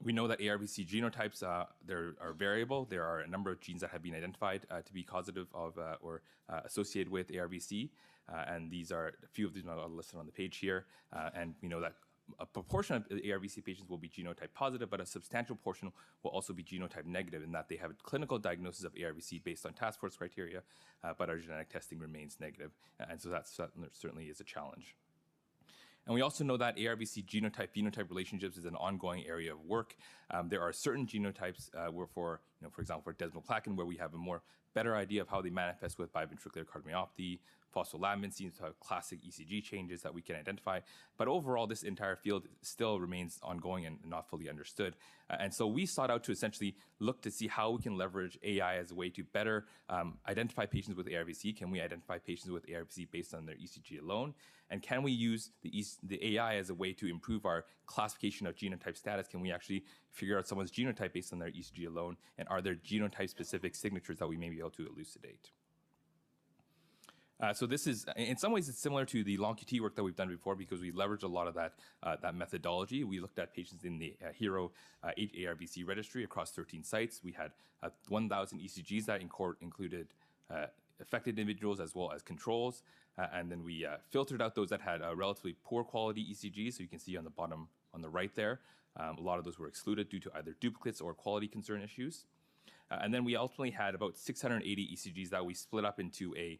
We know that ARVC genotypes are variable. There are a number of genes that have been identified to be causative of or associated with ARVC, and these are a few of these are listed on the page here. And we know that a proportion of ARVC patients will be genotype positive, but a substantial portion will also be genotype negative in that they have a clinical diagnosis of ARVC based on task force criteria, but our genetic testing remains negative, and so that certainly is a challenge. And we also know that ARVC genotype-phenotype relationships is an ongoing area of work. There are certain genotypes where for example, for desmoplakin, where we have a better idea of how they manifest with biventricular cardiomyopathy. Phospholamban seems to have classic ECG changes that we can identify. But overall, this entire field still remains ongoing and not fully understood. And so we sought out to essentially look to see how we can leverage AI as a way to better identify patients with ARVC. Can we identify patients with ARVC based on their ECG alone? And can we use the AI as a way to improve our classification of genotype status? Can we actually figure out someone's genotype based on their ECG alone? And are there genotype-specific signatures that we may be able to elucidate? So this is, in some ways, it's similar to the long-QT work that we've done before because we leveraged a lot of that methodology. We looked at patients in the HiRO 8 ARVC registry across 13 sites. We had 1,000 ECGs that included affected individuals as well as controls. And then we filtered out those that had a relatively poor quality ECGs. So you can see on the bottom on the right there, a lot of those were excluded due to either duplicates or quality concern issues. And then we ultimately had about 680 ECGs that we split up into a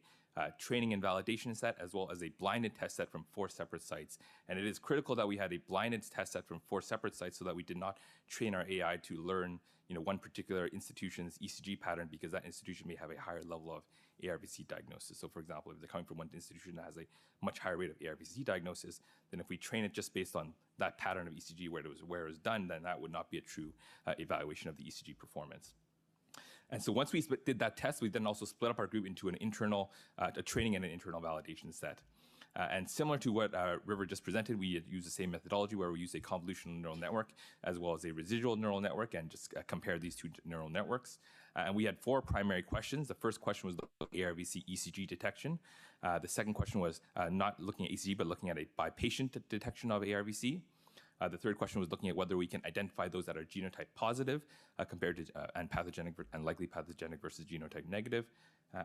training and validation set, as well as a blinded test set from 4 separate sites. And it is critical that we had a blinded test set from 4 separate sites so that we did not train our AI to learn one particular institution's ECG pattern because that institution may have a higher level of ARVC diagnosis. So for example, if they're coming from one institution that has a much higher rate of ARVC diagnosis, then if we train it just based on that pattern of ECG where it was done, then that would not be a true evaluation of the ECG performance. And so once we did that test, we then also split up our group into an internal, a training and an internal validation set. And similar to what River just presented, we used the same methodology where we used a convolutional neural network as well as a residual neural network and just compare these 2 neural networks. And we had 4 primary questions. The first question was ARVC ECG detection. The second question was not looking at ECG, but looking at a by patient detection of ARVC. The third question was looking at whether we can identify those that are genotype positive compared to and pathogenic and likely pathogenic versus genotype negative.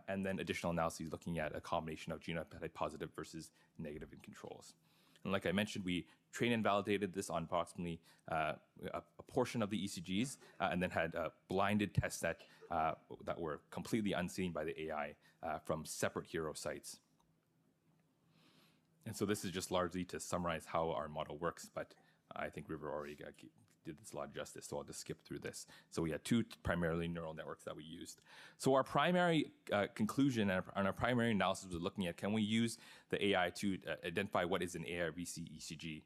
And then additional analyses looking at a combination of genotype positive versus negative in controls. And like I mentioned, we trained and validated this on approximately a portion of the ECGs and then had a blinded test set that were completely unseen by the AI from separate HiRO sites. And so this is just largely to summarize how our model works, but I think River already did this a lot of justice, so I'll just skip through this. So we had two primarily neural networks that we used. So our primary conclusion and our primary analysis was looking at, can we use the AI to identify what is an ARVC ECG?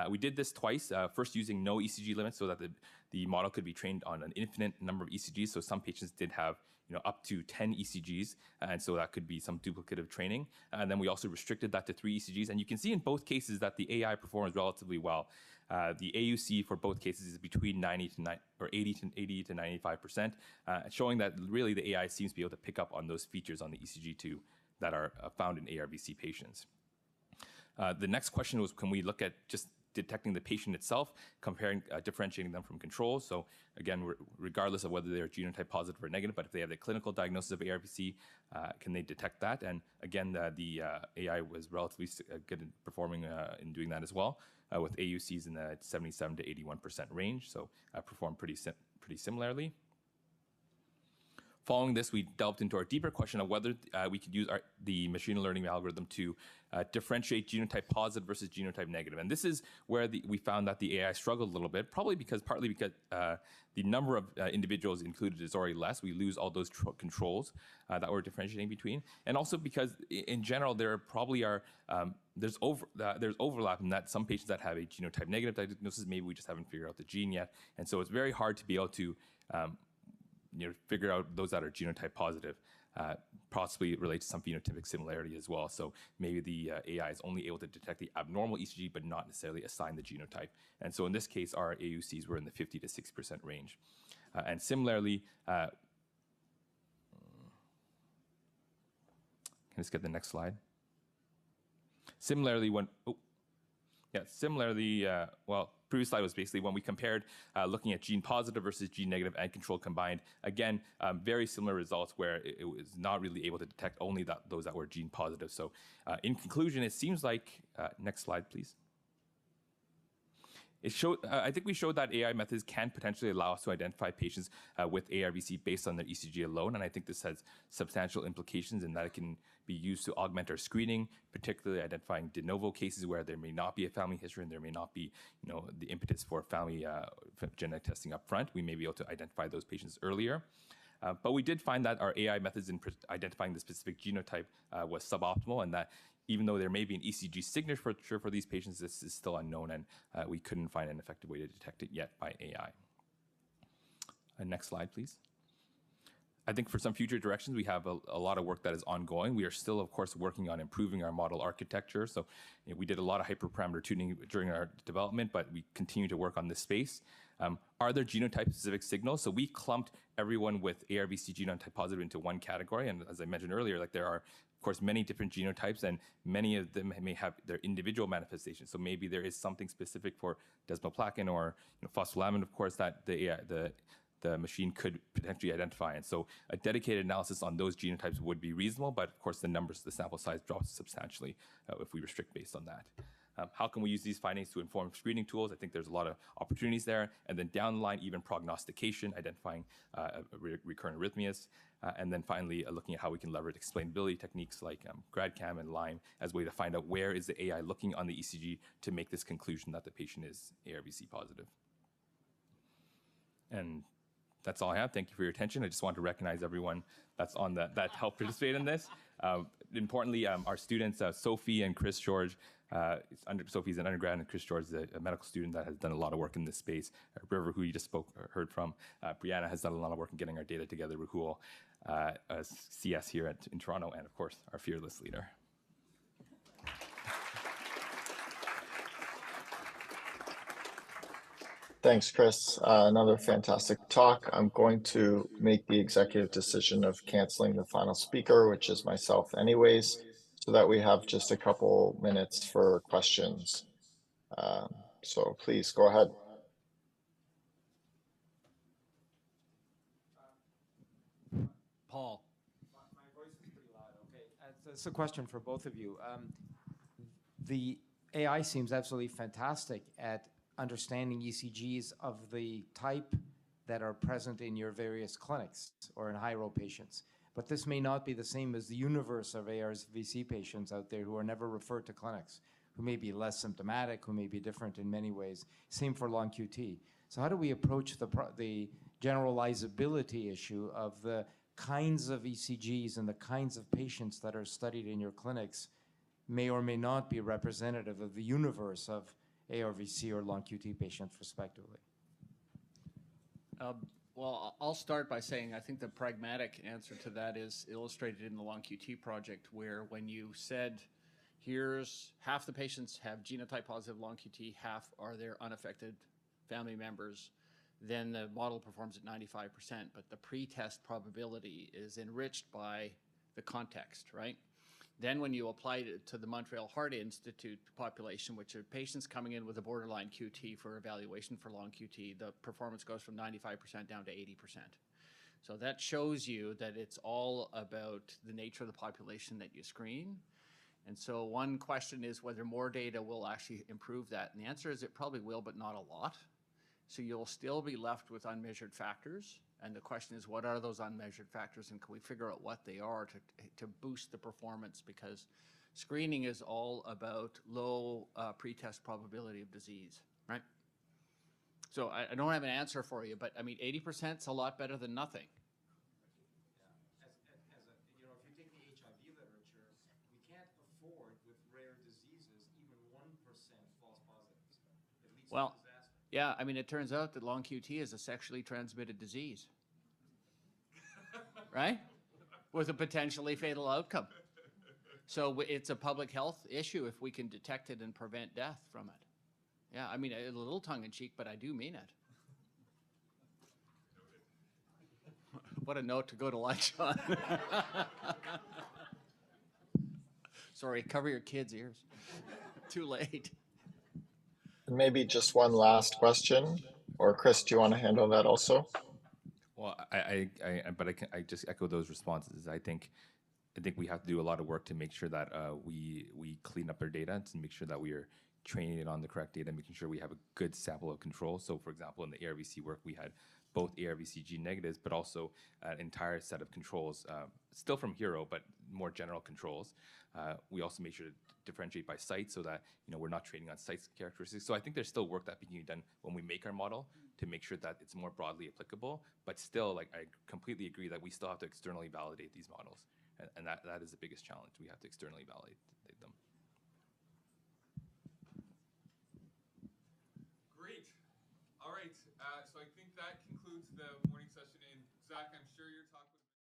We did this twice, first using no ECG limits so that the model could be trained on an infinite number of ECGs. So some patients did have up to 10 ECGs, and so that could be some duplicative training. And then we also restricted that to 3 ECGs. And you can see in both cases that the AI performs relatively well. The AUC for both cases is between 80 to 95%, showing that really the AI seems to be able to pick up on those features on the ECG2 that are found in ARVC patients. The next question was, can we look at just detecting the patient itself, differentiating them from controls? So again, regardless of whether they're genotype positive or negative, but if they have the clinical diagnosis of ARVC, can they detect that? And again, the AI was relatively good in performing in doing that as well, with AUCs in the 77 to 81% range. So performed pretty similarly. Following this, we delved into our deeper question of whether we could use the machine learning algorithm to differentiate genotype positive versus genotype negative. And this is where we found that the AI struggled a little bit, partly because the number of individuals included is already less. We lose all those controls that we're differentiating between. And also because in general, there probably are, there's overlap in that some patients that have a genotype negative diagnosis, maybe we just haven't figured out the gene yet. And so it's very hard to be able to figure out those that are genotype positive. Possibly relates to some phenotypic similarity as well. So maybe the AI is only able to detect the abnormal ECG, but not necessarily assign the genotype. And so in this case, our AUCs were in the 50 to 6% range. And similarly, can I just get the next slide? Similarly, previous slide was basically when we compared looking at gene positive versus gene negative and control combined. Again, very similar results where it was not really able to detect only those that were gene positive. So in conclusion, it seems like, next slide, please. I think we showed that AI methods can potentially allow us to identify patients with ARVC based on their ECG alone, and I think this has substantial implications in that it can be used to augment our screening, particularly identifying de novo cases where there may not be a family history and there may not be, the impetus for family genetic testing up front. We may be able to identify those patients earlier. But we did find that our AI methods in identifying the specific genotype was suboptimal, and that even though there may be an ECG signature for these patients, this is still unknown, and we couldn't find an effective way to detect it yet by AI. Next slide, please. I think for some future directions, we have a lot of work that is ongoing. We are still, of course, working on improving our model architecture. So we did a lot of hyperparameter tuning during our development, but we continue to work on this space. Are there genotype-specific signals? So we clumped everyone with ARVC genotype positive into one category. And as I mentioned earlier, there are, of course, many different genotypes, and many of them may have their individual manifestations. So maybe there is something specific for desmoplakin or phospholamin, of course, that the machine could potentially identify. And so a dedicated analysis on those genotypes would be reasonable, but of course the sample size drops substantially if we restrict based on that. How can we use these findings to inform screening tools? I think there's a lot of opportunities there. And then down the line, even prognostication, identifying recurrent arrhythmias. And then finally, looking at how we can leverage explainability techniques like GradCam and Lyme as a way to find out where is the AI looking on the ECG to make this conclusion that the patient is ARVC positive. And that's all I have. Thank you for your attention. I just want to recognize everyone that helped participate in this. Importantly, our students, Sophie and Chris George, Sophie's an undergrad and Chris George is a medical student that has done a lot of work in this space. River, who you just heard from, Brianna has done a lot of work in getting our data together. Rahul, CS here in Toronto, and of course, our fearless leader. Thanks, Chris. Another fantastic talk. I'm going to make the executive decision of canceling the final speaker, which is myself anyways, so that we have just a couple minutes for questions. So please go ahead. Paul. My voice is pretty loud. Okay, it's a question for both of you. The AI seems absolutely fantastic at understanding ECGs of the type that are present in your various clinics or in HiRO patients. But this may not be the same as the universe of ARVC patients out there who are never referred to clinics. who may be less symptomatic, who may be different in many ways. Same for long QT. So how do we approach the generalizability issue of the kinds of ECGs and the kinds of patients that are studied in your clinics may or may not be representative of the universe of ARVC or long QT patients respectively? Well, I'll start by saying I think the pragmatic answer to that is illustrated in the long QT project, where when you said, here's half the patients have genotype positive long QT, half are their unaffected family members, then the model performs at 95%, but the pre-test probability is enriched by the context, right? Then when you apply it to the Montreal Heart Institute population, which are patients coming in with a borderline QT for evaluation for long QT, the performance goes from 95% down to 80%. So that shows you that it's all about the nature of the population that you screen. And so one question is whether more data will actually improve that. And the answer is it probably will, but not a lot. So you'll still be left with unmeasured factors. And the question is, what are those unmeasured factors, and can we figure out what they are to boost the performance? Because screening is all about low pretest probability of disease, right? So I don't have an answer for you, but I mean, 80% is a lot better than nothing. You know, if you take the HIV literature, we can't afford with rare diseases even 1% false positives. It leads to disaster. Yeah, I mean, it turns out that long QT is a sexually transmitted disease, right? With a potentially fatal outcome. So it's a public health issue if we can detect it and prevent death from it. Yeah, I mean, a little tongue-in-cheek, but I do mean it. What a note to go to lunch on. Sorry, cover your kids' ears. Too late. Maybe just one last question, or Chris, do you want to handle that also? Well, I just echo those responses. I think we have to do a lot of work to make sure that we clean up our data, to make sure that we are training it on the correct data, making sure we have a good sample of control. So, for example, in the ARVC work, we had both ARVC negatives, but also an entire set of controls, still from HiRO, but more general controls. We also make sure to differentiate by site so that we're not training on site characteristics. So I think there's still work that can be done when we make our model to make sure that it's more broadly applicable. But still, like, I completely agree that we still have to externally validate these models, and that is the biggest challenge. We have to externally validate them. Great. All right. So I think that concludes the morning session. And Zach, I'm sure your talk was